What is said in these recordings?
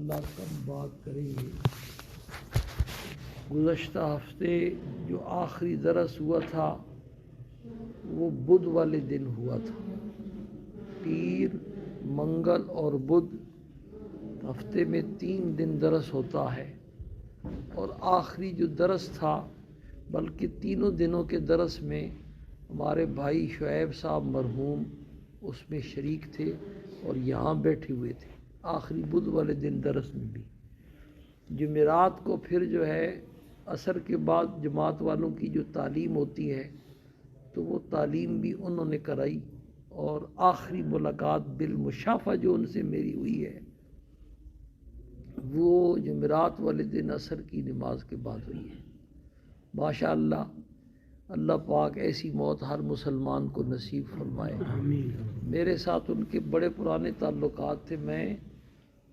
انشاءاللہ کم بات کریں گے۔ گزشتہ ہفتے جو آخری درس ہوا تھا وہ بدھ والے دن ہوا تھا۔ پیر، منگل اور بدھ ہفتے میں 3 دن درس ہوتا ہے، اور آخری جو درس تھا بلکہ تینوں دنوں کے درس میں ہمارے بھائی شعیب صاحب مرحوم اس میں شریک تھے اور یہاں بیٹھے ہوئے تھے آخری بدھ والے دن درس میں بھی۔ جمعرات کو پھر جو ہے عصر کے بعد جماعت والوں کی جو تعلیم ہوتی ہے تو وہ تعلیم بھی انہوں نے کرائی، اور آخری ملاقات بالمشافہ جو ان سے میری ہوئی ہے وہ جمعرات والے دن عصر کی نماز کے بعد ہوئی ہے۔ ماشاءاللہ، اللہ پاک ایسی موت ہر مسلمان کو نصیب فرمائے۔ میرے ساتھ ان کے بڑے پرانے تعلقات تھے۔ میں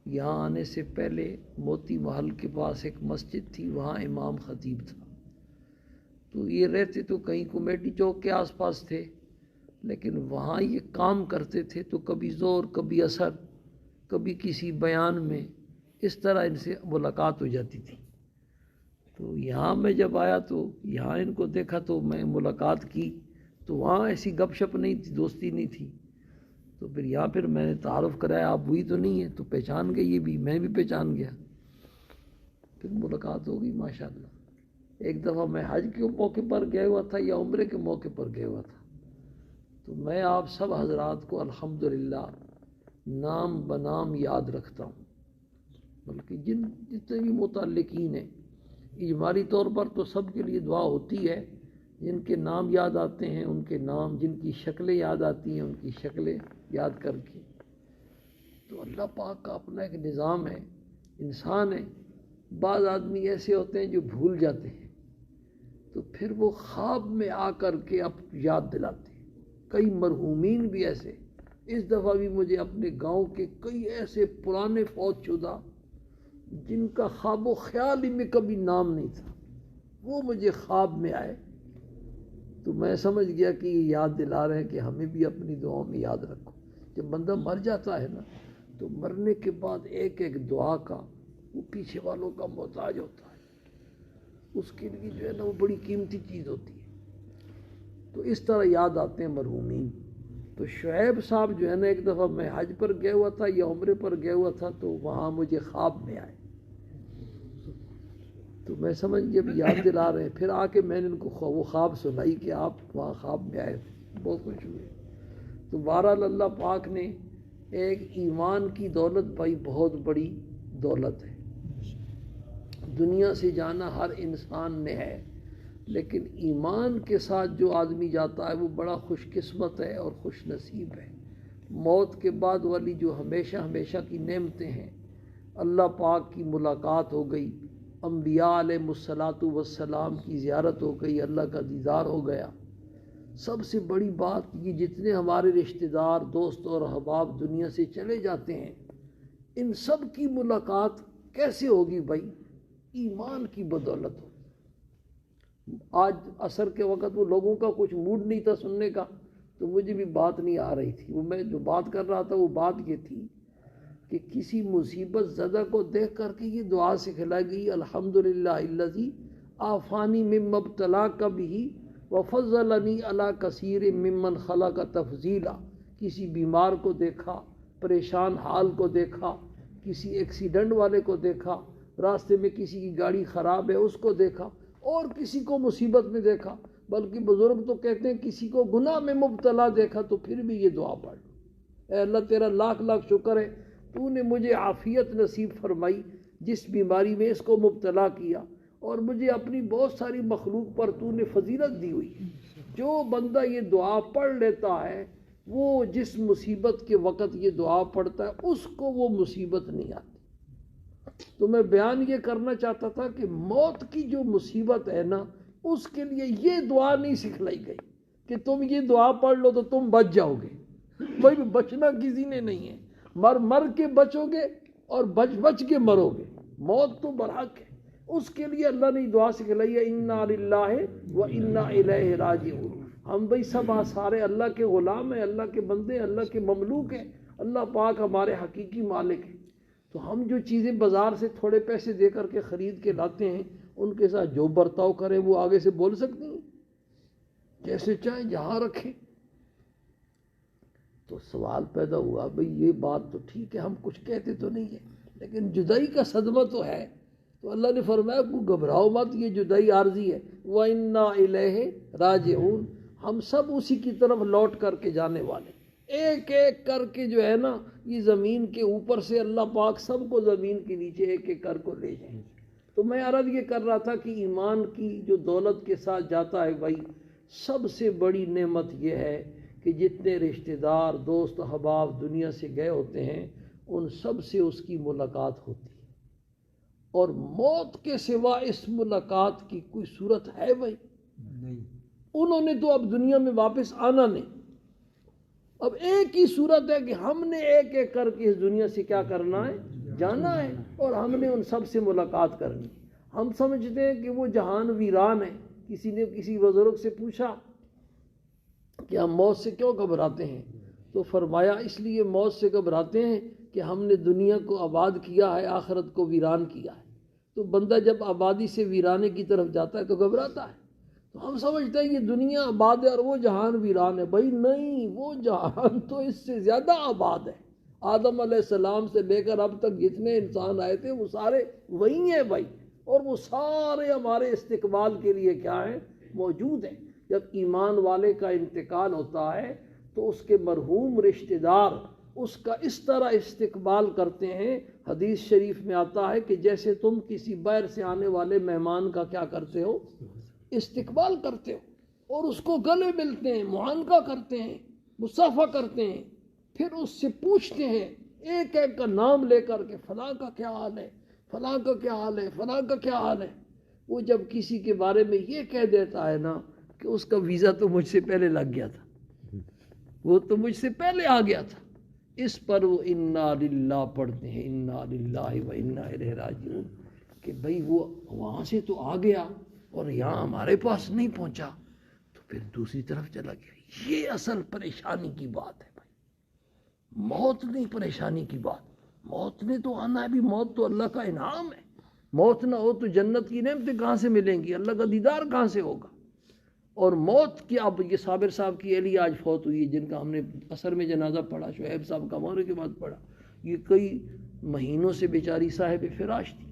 یہاں آنے سے پہلے موتی محل کے پاس ایک مسجد تھی، وہاں امام خطیب تھا، تو یہ رہتے تو کہیں کمیٹی چوک کے آس پاس تھے، لیکن وہاں یہ کام کرتے تھے، تو کبھی زور کبھی عصر کبھی کسی بیان میں اس طرح ان سے ملاقات ہو جاتی تھی۔ تو یہاں میں جب آیا تو یہاں ان کو دیکھا تو میں ملاقات کی، تو وہاں ایسی گپ شپ نہیں تھی، دوستی نہیں تھی، تو پھر یہاں پھر میں نے تعارف کرایا، آپ وہی تو نہیں ہیں، تو پہچان گئے یہ بھی، میں بھی پہچان گیا، پھر ملاقات ہو گئی ماشاءاللہ۔ ایک دفعہ میں حج کے موقع پر گیا ہوا تھا یا عمرے کے موقع پر گیا ہوا تھا، تو میں آپ سب حضرات کو الحمدللہ نام بنام یاد رکھتا ہوں، بلکہ جتنے بھی متعلقین ہیں اجمالی طور پر تو سب کے لیے دعا ہوتی ہے، جن کے نام یاد آتے ہیں ان کے نام، جن کی شکلیں یاد آتی ہیں ان کی شکلیں یاد کر کے۔ تو اللہ پاک کا اپنا ایک نظام ہے، انسان ہے، بعض آدمی ایسے ہوتے ہیں جو بھول جاتے ہیں، تو پھر وہ خواب میں آ کر کے اب یاد دلاتے ہیں۔ کئی مرحومین بھی ایسے، اس دفعہ بھی مجھے اپنے گاؤں کے کئی ایسے پرانے فوت شدہ جن کا خواب و خیال ہی میں کبھی نام نہیں تھا، وہ مجھے خواب میں آئے، تو میں سمجھ گیا کہ یہ یاد دلا رہے ہیں کہ ہمیں بھی اپنی دعاؤں میں یاد رکھو۔ جب بندہ مر جاتا ہے نا تو مرنے کے بعد ایک ایک دعا کا وہ پیچھے والوں کا محتاج ہوتا ہے، اس کے لیے جو ہے نا وہ بڑی قیمتی چیز ہوتی ہے، تو اس طرح یاد آتے ہیں مرحومین۔ تو شعیب صاحب جو ہے نا، ایک دفعہ میں حج پر گیا ہوا تھا یا عمرے پر گیا ہوا تھا، تو وہاں مجھے خواب میں آئے، تو میں سمجھ جب یاد دلا رہے ہیں، پھر آ کے میں نے ان کو وہ خواب سنائی کہ آپ وہاں خواب میں آئے تھے، بہت خوش ہوئے۔ تو بہرحال اللہ پاک نے ایک ایمان کی دولت پائی، بہت بڑی دولت ہے، دنیا سے جانا ہر انسان نے ہے، لیکن ایمان کے ساتھ جو آدمی جاتا ہے وہ بڑا خوش قسمت ہے اور خوش نصیب ہے۔ موت کے بعد والی جو ہمیشہ ہمیشہ کی نعمتیں ہیں، اللہ پاک کی ملاقات ہو گئی، انبیاء علیہ الصلاۃ والسلام کی زیارت ہو گئی، اللہ کا دیدار ہو گیا۔ سب سے بڑی بات یہ جتنے ہمارے رشتہ دار دوست اور احباب دنیا سے چلے جاتے ہیں، ان سب کی ملاقات کیسے ہوگی بھائی؟ ایمان کی بدولت ہو۔ آج عصر کے وقت وہ لوگوں کا کچھ موڈ نہیں تھا سننے کا، تو مجھے بھی بات نہیں آ رہی تھی، وہ میں جو بات کر رہا تھا وہ بات یہ تھی کہ کسی مصیبت زدہ کو دیکھ کر کے یہ دعا سکھلائی گئی، الحمدللہ الذی عافانی مما ابتلاک بہ وفضلنی علی کثیر ممن خلق تفضیلا۔ کسی بیمار کو دیکھا، پریشان حال کو دیکھا، کسی ایکسیڈنٹ والے کو دیکھا، راستے میں کسی کی گاڑی خراب ہے اس کو دیکھا، اور کسی کو مصیبت میں دیکھا، بلکہ بزرگ تو کہتے ہیں کسی کو گناہ میں مبتلا دیکھا تو پھر بھی یہ دعا پڑھ لو، اے اللہ تیرا لاکھ لاکھ شکر ہے تو نے مجھے عافیت نصیب فرمائی، جس بیماری میں اس کو مبتلا کیا، اور مجھے اپنی بہت ساری مخلوق پر تو نے فضیلت دی ہوئی ہے۔ جو بندہ یہ دعا پڑھ لیتا ہے، وہ جس مصیبت کے وقت یہ دعا پڑھتا ہے اس کو وہ مصیبت نہیں آتی۔ تو میں بیان یہ کرنا چاہتا تھا کہ موت کی جو مصیبت ہے نا، اس کے لیے یہ دعا نہیں سکھلائی گئی کہ تم یہ دعا پڑھ لو تو تم بچ جاؤ گے، بھائی بچنا کسی نے نہیں ہے، مر کے بچو گے اور بچ کے مرو گے، موت تو برحق ہے۔ اس کے لیے اللہ نے دعا سکھلائی ہے، انا للہ و انا الیہ راجعون۔ ہم بھائی سب سارے اللہ کے غلام ہیں، اللہ کے بندے، اللہ کے مملوک ہیں، اللہ پاک ہمارے حقیقی مالک ہیں۔ تو ہم جو چیزیں بازار سے تھوڑے پیسے دے کر کے خرید کے لاتے ہیں ان کے ساتھ جو برتاؤ کریں وہ آگے سے بول سکتی ہیں، جیسے چاہیں جہاں رکھیں۔ تو سوال پیدا ہوا بھئی یہ بات تو ٹھیک ہے، ہم کچھ کہتے تو نہیں ہیں، لیکن جدائی کا صدمہ تو ہے۔ تو اللہ نے فرمایا کو گھبراؤ مت، یہ جدائی عارضی ہے، وَإِنَّا إِلَيْهِ رَاجِعُونَ، ہم سب اسی کی طرف لوٹ کر کے جانے والے، ایک ایک کر کے جو ہے نا یہ زمین کے اوپر سے اللہ پاک سب کو زمین کے نیچے ایک ایک کر کو لے جائیں۔ تو میں عرض یہ کر رہا تھا کہ ایمان کی جو دولت کے ساتھ جاتا ہے بھائی، سب سے بڑی نعمت یہ ہے کہ جتنے رشتہ دار دوست احباب دنیا سے گئے ہوتے ہیں ان سب سے اس کی ملاقات ہوتی ہے، اور موت کے سوا اس ملاقات کی کوئی صورت ہے بھائی؟ نہیں۔ انہوں نے تو اب دنیا میں واپس آنا نہیں، اب ایک ہی صورت ہے کہ ہم نے ایک ایک کر کے اس دنیا سے کیا کرنا ہے، جانا ہے، اور ہم نے ان سب سے ملاقات کرنی۔ ہم سمجھتے ہیں کہ وہ جہان ویران ہے۔ کسی نے کسی بزرگ سے پوچھا کہ ہم موت سے کیوں گھبراتے ہیں، تو فرمایا اس لیے موت سے گھبراتے ہیں کہ ہم نے دنیا کو آباد کیا ہے، آخرت کو ویران کیا ہے۔ تو بندہ جب آبادی سے ویرانے کی طرف جاتا ہے تو گھبراتا ہے۔ تو ہم سمجھتے ہیں یہ دنیا آباد ہے اور وہ جہان ویران ہے۔ بھائی نہیں، وہ جہان تو اس سے زیادہ آباد ہے۔ آدم علیہ السلام سے لے کر اب تک جتنے انسان آئے تھے وہ سارے وہی ہیں بھائی، اور وہ سارے ہمارے استقبال کے لیے کیا ہیں، موجود ہیں۔ جب ایمان والے کا انتقال ہوتا ہے تو اس کے مرحوم رشتہ دار اس کا اس طرح استقبال کرتے ہیں، حدیث شریف میں آتا ہے کہ جیسے تم کسی باہر سے آنے والے مہمان کا کیا کرتے ہو، استقبال کرتے ہو، اور اس کو گلے ملتے ہیں، معانقہ کرتے ہیں، مصافحہ کرتے ہیں، پھر اس سے پوچھتے ہیں ایک ایک کا نام لے کر کے فلاں کا کیا حال ہے، فلاں کا کیا حال ہے، فلاں کا کیا حال ہے۔ وہ جب کسی کے بارے میں یہ کہہ دیتا ہے نا کہ اس کا ویزا تو مجھ سے پہلے لگ گیا تھا، وہ تو مجھ سے پہلے آ گیا تھا، اس پر وہ انا للہ پڑھتے ہیں، انا للہ و انا الیہ راجعون، کہ بھئی وہ وہاں سے تو آ گیا اور یہاں ہمارے پاس نہیں پہنچا، تو پھر دوسری طرف چلا گیا۔ یہ اصل پریشانی کی بات ہے بھائی، موت نہیں پریشانی کی بات۔ موت نے تو آنا ہے بھی، موت تو اللہ کا انعام ہے۔ موت نہ ہو تو جنت کی نعمتیں کہاں سے ملیں گی، اللہ کا دیدار کہاں سے ہوگا۔ اور موت کی، اب یہ صابر صاحب کی اہلیہ آج فوت ہوئی جن کا ہم نے اثر میں جنازہ پڑھا، شعیب صاحب کا مغرب کے بعد پڑھا، یہ کئی مہینوں سے بیچاری صاحب فراش تھی۔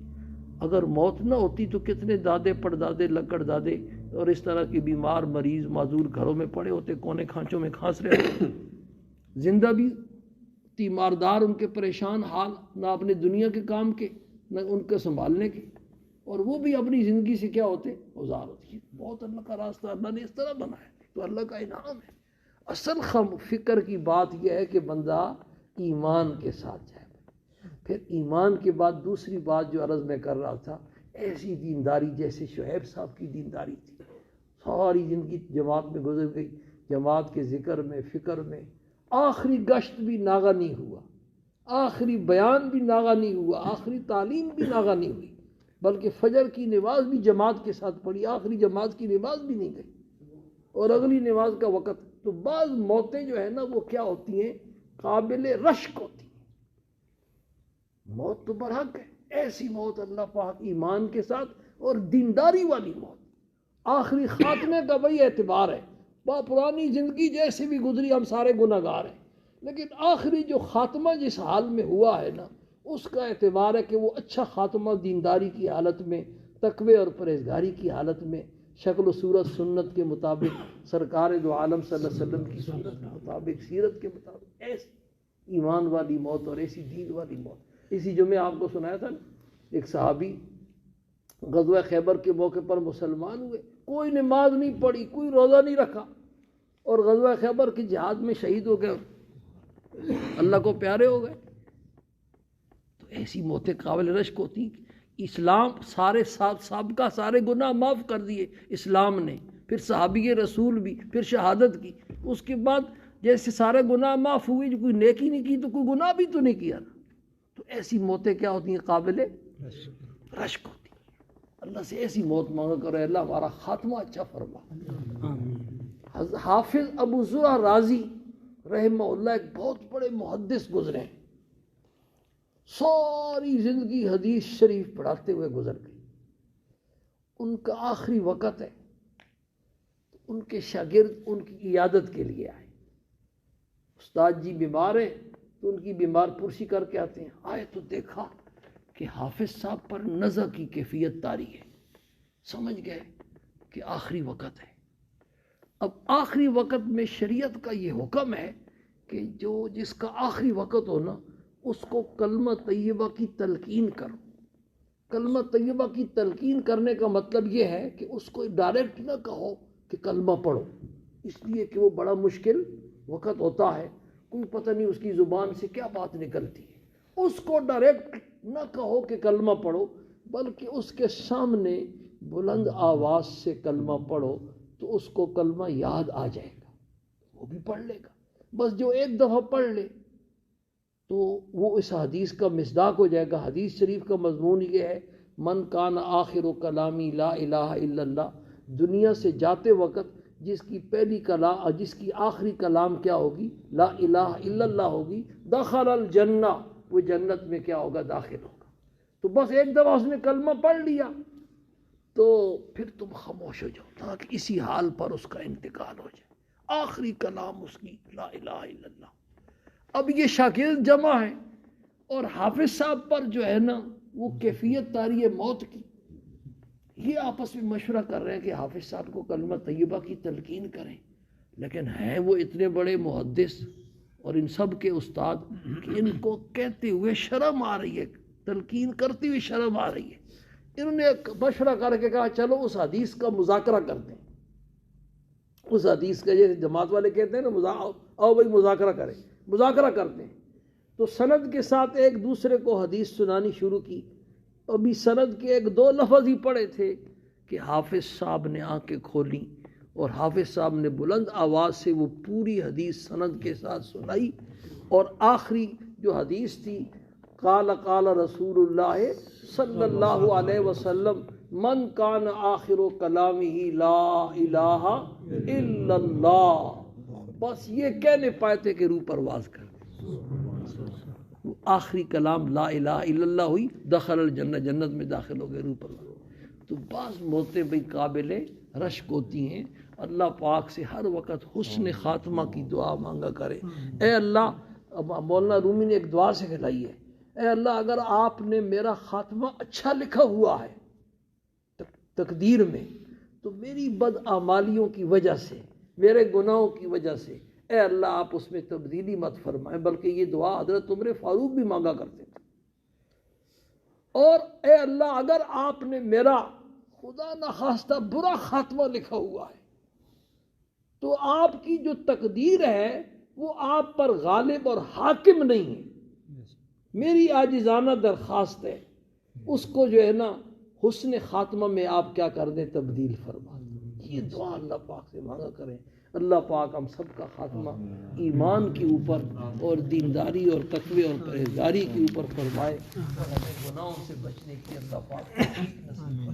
اگر موت نہ ہوتی تو کتنے دادے پڑدادے لکڑ دادے اور اس طرح کے بیمار مریض معذور گھروں میں پڑے ہوتے، کونے کھانچوں میں کھانس رہے ہوتے، زندہ بھی تیماردار ان کے پریشان حال، نہ اپنے دنیا کے کام کے نہ ان کے سنبھالنے کے، اور وہ بھی اپنی زندگی سے کیا ہوتے، اوزار ہوتی ہے۔ بہت اللہ کا راستہ اللہ نے اس طرح بنایا تو اللہ کا انعام ہے۔ اصل فکر کی بات یہ ہے کہ بندہ ایمان کے ساتھ جائے۔ پھر ایمان کے بعد دوسری بات جو عرض میں کر رہا تھا، ایسی دینداری جیسے شعیب صاحب کی دینداری تھی، ساری زندگی جماعت میں گزر گئی، جماعت کے ذکر میں، فکر میں، آخری گشت بھی ناغہ نہیں ہوا، آخری بیان بھی ناغہ نہیں ہوا، آخری تعلیم بھی ناغہ نہیں ہوئی، بلکہ فجر کی نماز بھی جماعت کے ساتھ پڑھی، آخری جماعت کی نماز بھی نہیں گئی، اور اگلی نماز کا وقت۔ تو بعض موتیں جو ہے نا وہ کیا ہوتی ہیں، قابل رشک ہوتی ہیں۔ موت تو برحق ہے، ایسی موت اللہ پاک ایمان کے ساتھ اور دینداری والی موت، آخری خاتمے کا وہی اعتبار ہے۔ پرانی زندگی جیسے بھی گزری ہم سارے گناہ گار ہیں، لیکن آخری جو خاتمہ جس حال میں ہوا ہے نا اس کا اعتبار ہے کہ وہ اچھا خاتمہ دینداری کی حالت میں، تقوی اور پرہیزگاری کی حالت میں، شکل و صورت سنت کے مطابق، سرکار دو عالم صلی اللہ علیہ وسلم کی سنت کے مطابق، سیرت کے مطابق، ایسی ایمان والی موت اور ایسی دین والی موت۔ اسی جو میں آپ کو سنایا تھا نا، ایک صحابی غزوہ خیبر کے موقع پر مسلمان ہوئے، کوئی نماز نہیں پڑھی، کوئی روزہ نہیں رکھا، اور غزوہ خیبر کی جہاد میں شہید ہو گئے، اللہ کو پیارے ہو گئے۔ تو ایسی موتیں قابل رشک ہوتی ہیں۔ اسلام سارے سابقہ سارے گناہ معاف کر دیے اسلام نے، پھر صحابی رسول بھی، پھر شہادت کی، اس کے بعد جیسے سارے گناہ معاف ہوئے، جو کوئی نیکی نہیں کی تو کوئی گناہ بھی تو نہیں کیا نا۔ تو ایسی موتیں کیا ہوتی ہیں، قابل رشک ہوتی ہیں۔ اللہ سے ایسی موت مانگا کرے، اللہ ہمارا خاتمہ اچھا فرما۔ حافظ ابو زرع رازی رحمہ اللہ ایک بہت بڑے محدث گزرے ہیں، ساری زندگی حدیث شریف پڑھاتے ہوئے گزر گئی، ان کا آخری وقت ہے، ان کے شاگرد ان کی عیادت کے لیے آئے، استاد جی بیمار ہیں تو ان کی بیمار پرسی کر کے آتے ہیں، آئے تو دیکھا کہ حافظ صاحب پر نزع کی کیفیت طاری ہے، سمجھ گئے کہ آخری وقت ہے۔ اب آخری وقت میں شریعت کا یہ حکم ہے کہ جس کا آخری وقت ہو نا اس کو کلمہ طیبہ کی تلقین کرو۔ کلمہ طیبہ کی تلقین کرنے کا مطلب یہ ہے کہ اس کو ڈائریکٹ نہ کہو کہ کلمہ پڑھو، اس لیے کہ وہ بڑا مشکل وقت ہوتا ہے، کوئی پتہ نہیں اس کی زبان سے کیا بات نکلتی ہے۔ اس کو ڈائریکٹ نہ کہو کہ کلمہ پڑھو، بلکہ اس کے سامنے بلند آواز سے کلمہ پڑھو تو اس کو کلمہ یاد آ جائے گا، وہ بھی پڑھ لے گا۔ بس جو ایک دفعہ پڑھ لے تو وہ اس حدیث کا مصداق ہو جائے گا۔ حدیث شریف کا مضمون یہ ہے، من کان آخر کلامی لا الہ الا اللہ، دنیا سے جاتے وقت جس کی پہلی کلام، جس کی آخری کلام کیا ہوگی؟ لا الہ الا اللہ ہوگی، دخل الجنہ، وہ جنت میں کیا ہوگا؟ داخل ہوگا۔ تو بس ایک دفعہ اس نے کلمہ پڑھ لیا تو پھر تم خاموش ہو جاؤ تاکہ اسی حال پر اس کا انتقال ہو جائے، آخری کلام اس کی لا الہ الا اللہ۔ اب یہ شاگرد جمع ہے اور حافظ صاحب پر جو ہے نا وہ کیفیت طاری ہے موت کی، یہ آپس میں مشورہ کر رہے ہیں کہ حافظ صاحب کو کلمہ طیبہ کی تلقین کریں، لیکن ہیں وہ اتنے بڑے محدث اور ان سب کے استاد کہ ان کو کہتے ہوئے شرم آ رہی ہے، تلقین کرتے ہوئے شرم آ رہی ہے۔ انہوں نے مشورہ کر کے کہا چلو اس حدیث کا مذاکرہ کرتے ہیں، اس حدیث کا جیسے جماعت والے کہتے ہیں نا آؤ بھائی مذاکرہ کریں، مذاکرہ کرتے ہیں۔ تو سند کے ساتھ ایک دوسرے کو حدیث سنانی شروع کی۔ ابھی سند کے ایک دو لفظ ہی پڑے تھے کہ حافظ صاحب نے آنکھیں کھولیں اور حافظ صاحب نے بلند آواز سے وہ پوری حدیث سند کے ساتھ سنائی، اور آخری جو حدیث تھی قال قال رسول اللہ صلی اللہ علیہ وسلم من کان آخر کلامہ لا الہ الا اللہ، بس یہ کہنے پائے تھے کہ روح پرواز کر وہ آخری کلام لا الہ الا اللہ ہوئی، دخل الجنہ، جنت میں داخل ہو گئے، روح پرواز۔ تو بعض موتیں بھئی قابل رشک ہوتی ہیں، اللہ پاک سے ہر وقت حسن خاتمہ کی دعا مانگا کرے۔ اے اللہ، مولانا رومی نے ایک دعا سکھلائی ہے، اے اللہ اگر آپ نے میرا خاتمہ اچھا لکھا ہوا ہے تقدیر میں تو میری بدعمالیوں کی وجہ سے، میرے گناہوں کی وجہ سے اے اللہ آپ اس میں تبدیلی مت فرمائیں، بلکہ یہ دعا حضرت عمر فاروق بھی مانگا کرتے تھے۔ اور اے اللہ اگر آپ نے میرا خدا نخواستہ برا خاتمہ لکھا ہوا ہے تو آپ کی جو تقدیر ہے وہ آپ پر غالب اور حاکم نہیں ہے، میری عاجزانہ درخواست ہے اس کو جو ہے نا حسن خاتمہ میں آپ کیا کر دیں، تبدیل فرما دیں۔ یہ دعا اللہ پاک سے مانگا کریں۔ اللہ پاک ہم سب کا خاتمہ ایمان کے اوپر اور دینداری اور تقوی اور پرہیزگاری کے اوپر فرمائے، اور ہمیں گناہوں سے بچنے کی اللہ پاک توفیق نصیب فرمائے۔